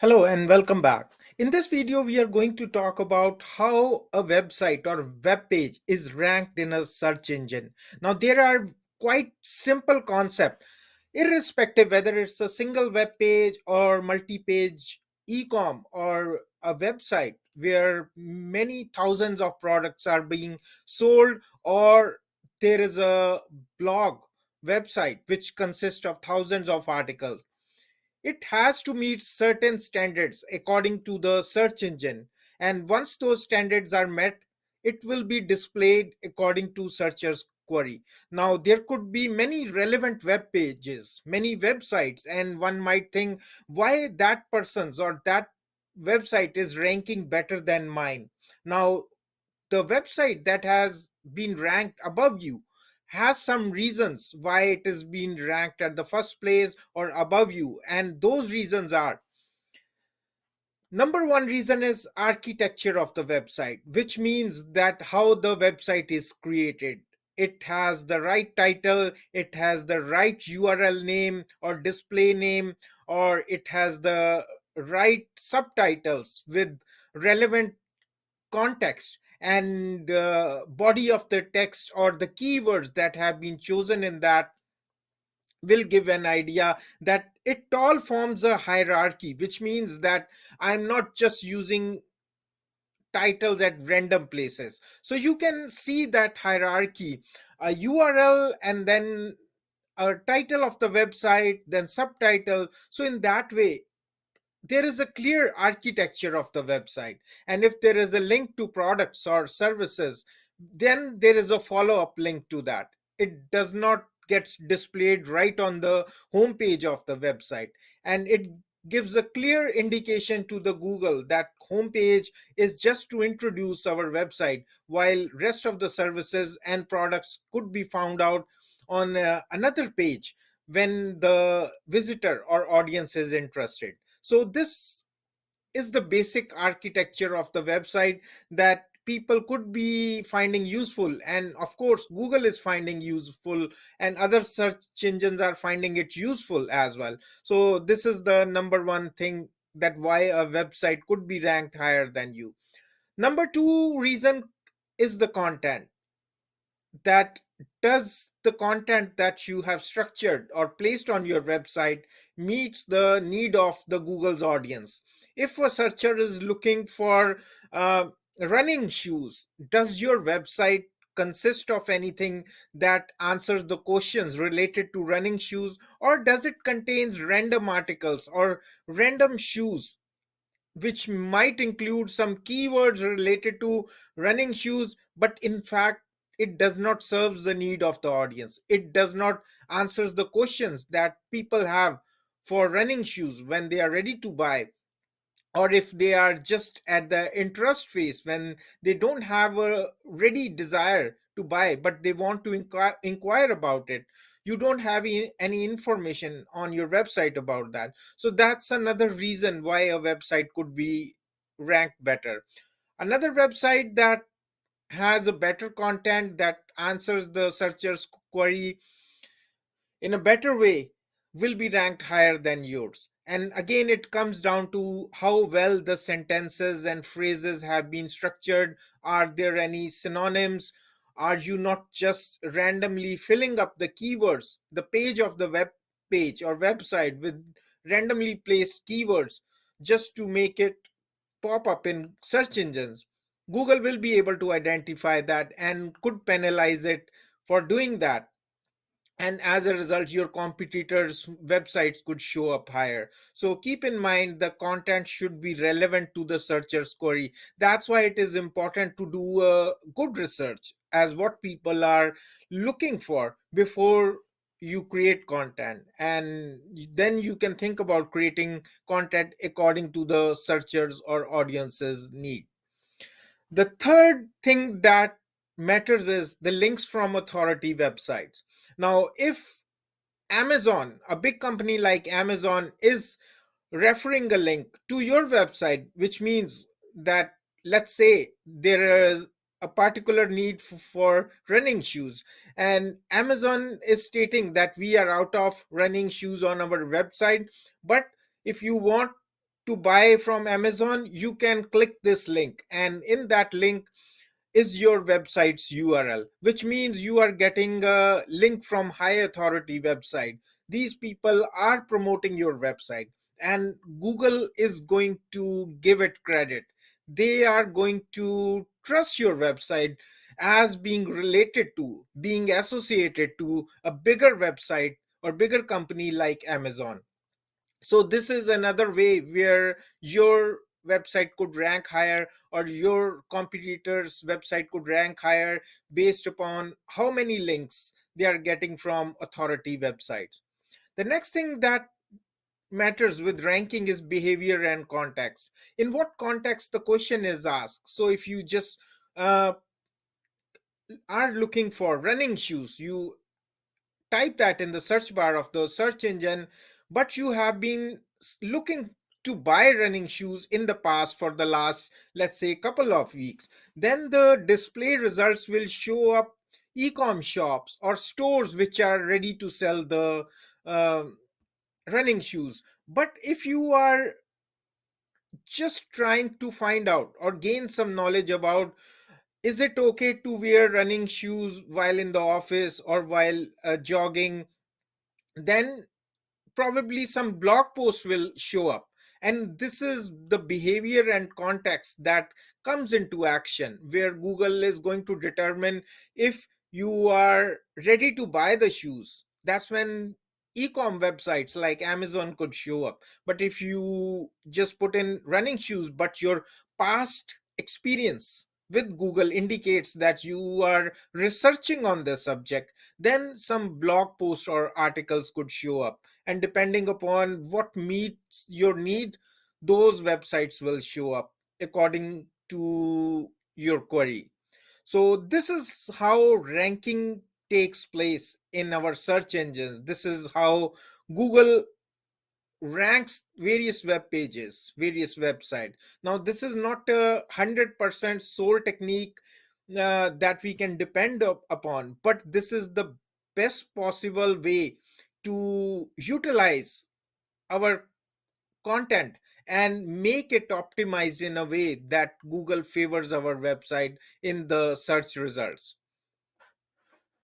Hello and welcome back. In this video, we are going to talk about how a website or web page is ranked in a search engine. Now, there are quite simple concept, irrespective whether it's a single web page or multi-page e-com or a website where many thousands of products are being sold, or there is a blog website which consists of thousands of articles. It has to meet certain standards according to the search engine, and once those standards are met, it will be displayed according to searcher's query. Now, there could be many relevant web pages, many websites, and one might think why that person's or that website is ranking better than mine. Now, the website that has been ranked above you has some reasons why it is being ranked at the first place or above you, and those reasons are: number one reason is architecture of the website, which means that how the website is created. It has the right title, it has the right URL name or display name, or it has the right subtitles with relevant context, and body of the text or the keywords that have been chosen in that will give an idea that it all forms a hierarchy, which means that I'm not just using titles at random places. So you can see that hierarchy: a URL, and then a title of the website, then subtitle. So in that way, there is a clear architecture of the website, and if there is a link to products or services, then there is a follow-up link to that. It does not get displayed right on the home page of the website, and it gives a clear indication to the Google that home page is just to introduce our website, while rest of the services and products could be found out on another page when the visitor or audience is interested. So this is the basic architecture of the website that people could be finding useful, and of course Google is finding useful, and other search engines are finding it useful as well. So this is the number one thing, that why a website could be ranked higher than you. Number two reason is the content. That does the content that you have structured or placed on your website meets the need of the Google's audience. If a searcher is looking for uh, running shoes, does your website consist of anything that answers the questions related to running shoes, or does it contains random articles or random shoes which might include some keywords related to running shoes, but in fact it does not serve the need of the audience. It does not answers the questions that people have for running shoes when they are ready to buy, or if they are just at the interest phase when they don't have a ready desire to buy but they want to inquire about it. You don't have any information on your website about that. So that's another reason why a website could be ranked better. Another website that has a better content that answers the searcher's query in a better way will be ranked higher than yours. And again, it comes down to how well the sentences and phrases have been structured. Are there any synonyms? Are you not just randomly filling up the keywords, the page of the web page or website with randomly placed keywords just to make it pop up in search engines? Google will be able to identify that and could penalize it for doing that, and as a result your competitors websites could show up higher. So keep in mind the content should be relevant to the searcher's query. That's why it is important to do a good research as what people are looking for before you create content, and then you can think about creating content according to the searchers or audience's need. The third thing that matters is the links from authority websites. Now, if Amazon, a big company like Amazon, is referring a link to your website, which means that, let's say, there is a particular need for running shoes, and Amazon is stating that we are out of running shoes on our website, but if you want to buy from Amazon, you can click this link, and in that link is your website's URL, which means you are getting a link from high authority website. These people are promoting your website, and Google is going to give it credit. They are going to trust your website as being related to, being associated to a bigger website or bigger company like Amazon. So this is another way where your website could rank higher, or your competitor's website could rank higher, based upon how many links they are getting from authority websites. The next thing that matters with ranking is behavior and context. In what context the question is asked. So if you just uh, are looking for running shoes, you type that in the search bar of the search engine, but you have been looking to buy running shoes in the past for the last, let's say, couple of weeks, then the display results will show up e-com shops or stores which are ready to sell the uh, running shoes. But if you are just trying to find out or gain some knowledge about, is it okay to wear running shoes while in the office or while jogging, then probably some blog posts will show up. And this is the behavior and context that comes into action, where Google is going to determine if you are ready to buy the shoes. That's when e-com websites like Amazon could show up. But if you just put in running shoes, but your past experience with Google indicates that you are researching on the subject, then some blog posts or articles could show up, and depending upon what meets your need, those websites will show up according to your query. So this is how ranking takes place in our search engines. This is how Google ranks various web pages, various websites. Now this is not a 100% sole technique that we can depend upon, but this is the best possible way to utilize our content and make it optimized in a way that Google favors our website in the search results.